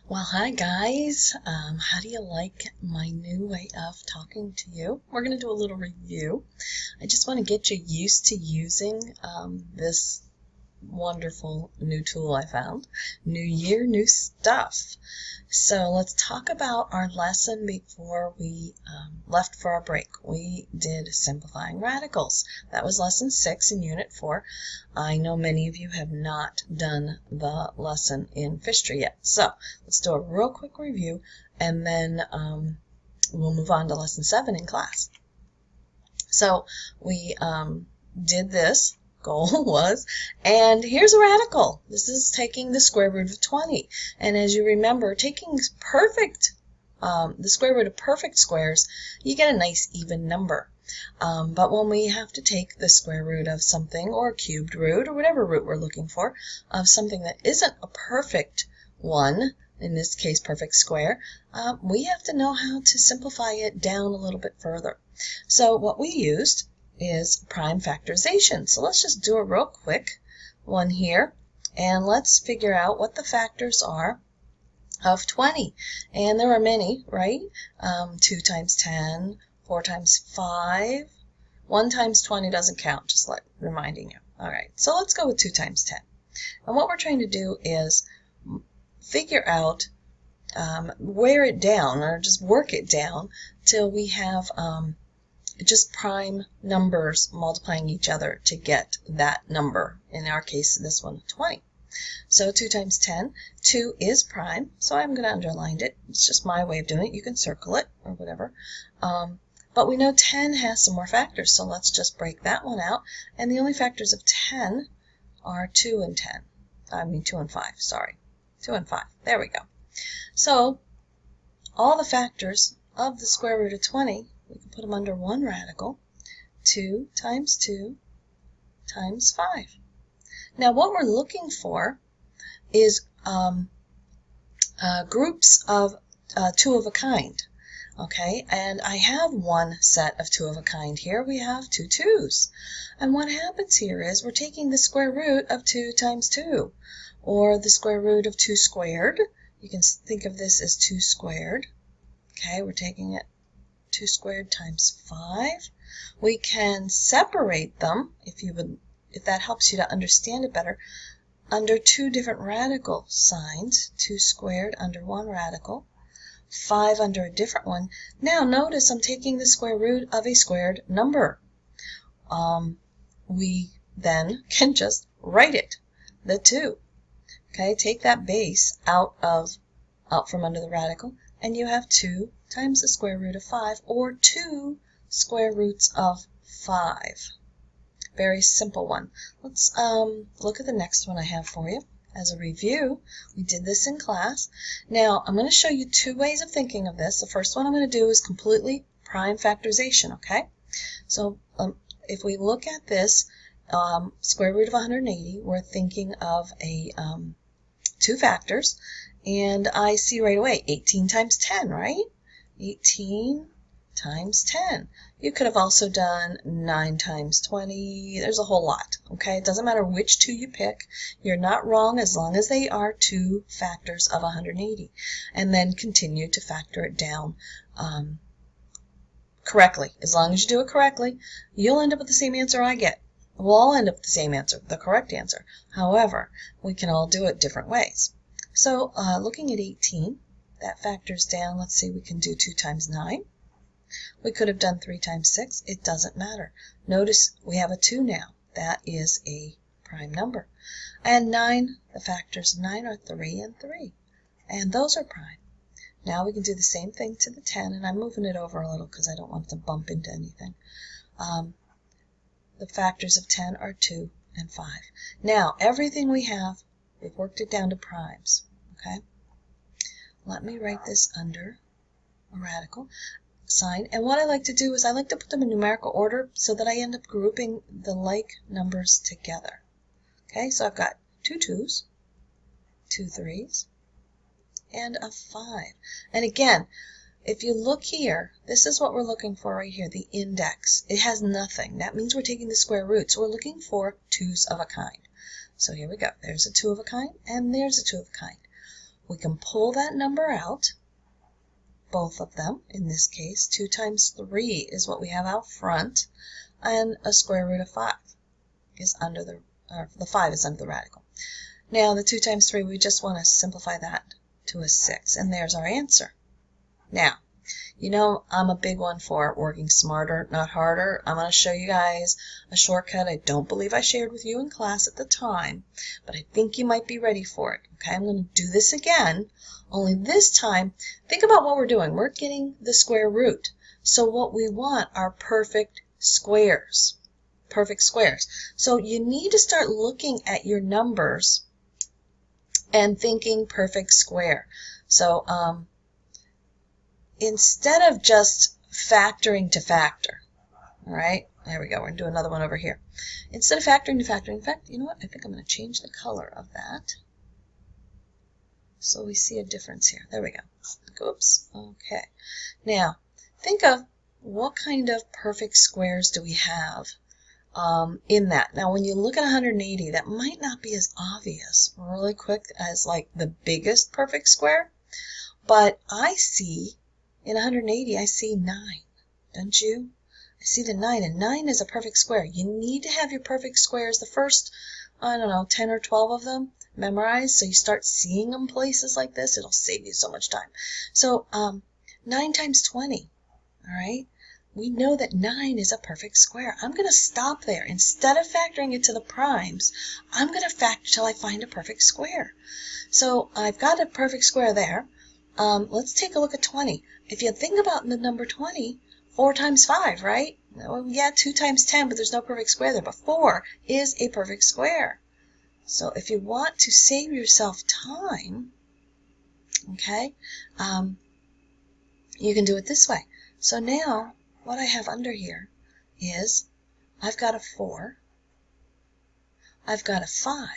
Well, hi guys. How do you like my new way of talking to you? We're going to do a little review. I just want to get you used to using this wonderful new tool I found. New year, new stuff. So let's talk about our lesson before we left for our break. We did simplifying radicals. That was lesson 6 in unit 4. I know many of you have not done the lesson in Fisher yet. So let's do a real quick review and then we'll move on to lesson 7 in class. So we did this. Goal was, and here's a radical. This is taking the square root of 20. And as you remember, taking the square root of perfect squares, you get a nice even number. But when we have to take the square root of something, or a cubed root, or whatever root we're looking for, of something that isn't a perfect one, in this case perfect square, we have to know how to simplify it down a little bit further. So what we used is prime factorization. So let's just do a real quick one here, and let's figure out what the factors are of 20. And there are many, right? 2 times 10, 4 times 5, 1 times 20 doesn't count, just reminding you. All right, so let's go with 2 times 10. And what we're trying to do is figure out, wear it down, or just work it down till we have just prime numbers multiplying each other to get that number. In our case, this one, 20. So 2 times 10, 2 is prime, so I'm going to underline it. It's just my way of doing it. You can circle it or whatever. But we know 10 has some more factors, so let's just break that one out. And the only factors of 10 are 2 and 10. I mean 2 and 5, sorry. 2 and 5. There we go. So all the factors of the square root of 20, we can put them under one radical. 2 times 2 times 5. Now what we're looking for is groups of 2 of a kind. Okay, and I have one set of 2 of a kind here. We have 2 2's. And what happens here is we're taking the square root of 2 times 2, or the square root of 2 squared. You can think of this as 2 squared. Okay, we're taking it 2 squared times 5. We can separate them, if that helps you to understand it better, under 2 different radical signs. 2 squared under one radical, 5 under a different one. Now notice I'm taking the square root of a squared number. We then can just write it, the 2. Okay, take that base out from under the radical, and you have 2 times the square root of 5, or 2 square roots of 5. Very simple one. Let's look at the next one I have for you. As a review, we did this in class. Now, I'm going to show you 2 ways of thinking of this. The first one I'm going to do is completely prime factorization, okay? So if we look at this square root of 180, we're thinking of a 2 factors, and I see right away 18 times 10, right? 18 times 10. You could have also done 9 times 20. There's a whole lot, okay? It doesn't matter which 2 you pick. You're not wrong as long as they are 2 factors of 180. And then continue to factor it down correctly. As long as you do it correctly, you'll end up with the same answer I get. We'll all end up with the same answer, the correct answer. However, we can all do it different ways. So looking at 18, that factors down. Let's see, we can do 2 times 9. We could have done 3 times 6. It doesn't matter. Notice we have a 2 now. That is a prime number. And 9, the factors of 9 are 3 and 3. And those are prime. Now we can do the same thing to the 10, and I'm moving it over a little because I don't want it to bump into anything. The factors of 10 are 2 and 5. Now, everything we have, we've worked it down to primes. Okay? Let me write this under a radical sign. And what I like to do is I like to put them in numerical order so that I end up grouping the like numbers together. Okay, so I've got 2 2's, 2 3's, and a 5. And again, if you look here, this is what we're looking for right here, the index. It has nothing. That means we're taking the square root. So we're looking for 2's of a kind. So here we go. There's a 2 of a kind, and there's a 2 of a kind. we can pull that number out, both of them in this case. 2 times 3 is what we have out front, and a square root of 5 is under the 5 is under the radical. Now the 2 times 3, we just want to simplify that to a 6, and there's our answer. Now, you know I'm a big one for working smarter, not harder. I'm going to show you guys a shortcut I don't believe I shared with you in class at the time, but I think you might be ready for it. Okay, I'm going to do this again, only this time, think about what we're doing. We're getting the square root. So what we want are perfect squares. Perfect squares. So you need to start looking at your numbers and thinking perfect square. So instead of just factoring to factor, all right, there we go, we're going to do another one over here. Instead of factoring to factor, in fact, you know what, I think I'm going to change the color of that so we see a difference here. There we go. Oops, okay. Now, think of what kind of perfect squares do we have in that. Now, when you look at 180, that might not be as obvious really quick as like the biggest perfect square, but I see in 180, I see 9, don't you? I see the 9, and 9 is a perfect square. You need to have your perfect squares, the first, I don't know, 10 or 12 of them memorized, so you start seeing them places like this. It'll save you so much time. So 9 times 20, all right? We know that 9 is a perfect square. I'm going to stop there. Instead of factoring it to the primes, I'm going to factor till I find a perfect square. So I've got a perfect square there. Let's take a look at 20. If you think about the number 20, 4 times 5, right? Well, yeah, 2 times 10, but there's no perfect square there. But 4 is a perfect square. So if you want to save yourself time, okay, you can do it this way. So now what I have under here is I've got a 4, I've got a 5,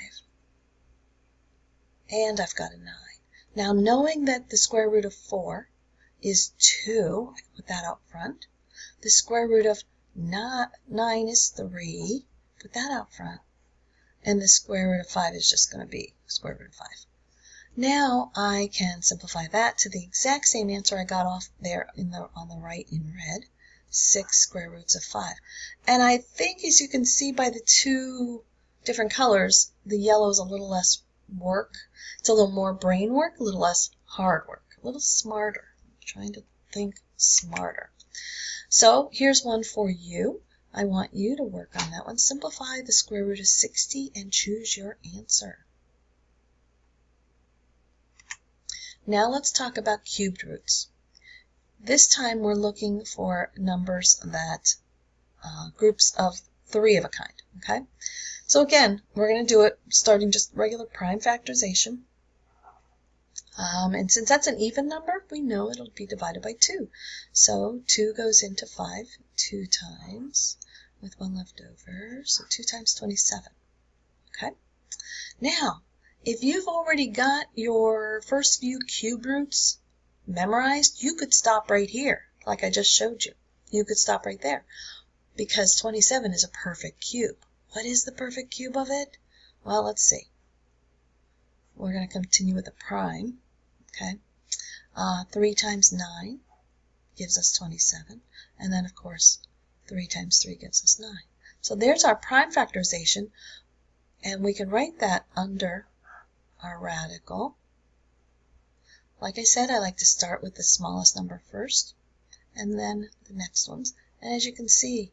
and I've got a 9. Now, knowing that the square root of 4 is 2, I can put that out front. The square root of 9 is 3, put that out front. And the square root of 5 is just going to be square root of 5. Now I can simplify that to the exact same answer I got off there on the right in red, 6 square roots of 5. And I think, as you can see by the 2 different colors, the yellow is a little less work. It's a little more brain work, a little less hard work, a little smarter. I'm trying to think smarter. So here's one for you. I want you to work on that one. Simplify the square root of 60 and choose your answer. Now let's talk about cubed roots. This time we're looking for numbers that, groups of 3 of a kind, okay? So again, we're going to do it starting just regular prime factorization. And since that's an even number, we know it'll be divided by 2. So 2 goes into 5 2 times with 1 left over, so 2 times 27. Okay? Now, if you've already got your first few cube roots memorized, you could stop right here, like I just showed you. You could stop right there, because 27 is a perfect cube. What is the perfect cube of it? Well, let's see. We're going to continue with the prime. Okay, 3 times 9 gives us 27, and then of course 3 times 3 gives us 9. So there's our prime factorization, and we can write that under our radical. Like I said, I like to start with the smallest number first, and then the next ones. And as you can see,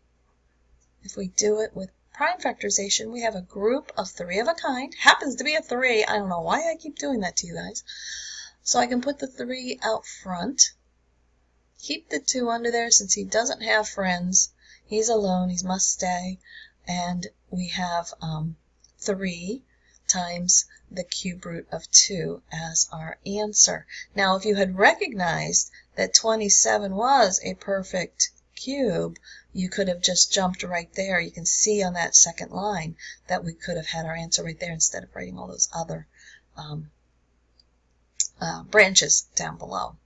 if we do it with prime factorization, we have a group of 3 of a kind. Happens to be a 3. I don't know why I keep doing that to you guys. So I can put the 3 out front. Keep the 2 under there since he doesn't have friends. He's alone. He must stay. And we have 3 times the cube root of 2 as our answer. Now, if you had recognized that 27 was a perfect cube, you could have just jumped right there. You can see on that second line that we could have had our answer right there instead of writing all those other branches down below.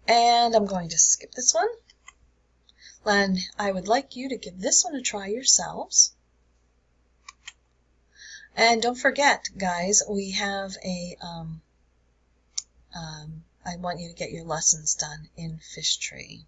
And I'm going to skip this one. And I would like you to give this one a try yourselves. And don't forget, guys, we have a, I want you to get your lessons done in Fish Tree.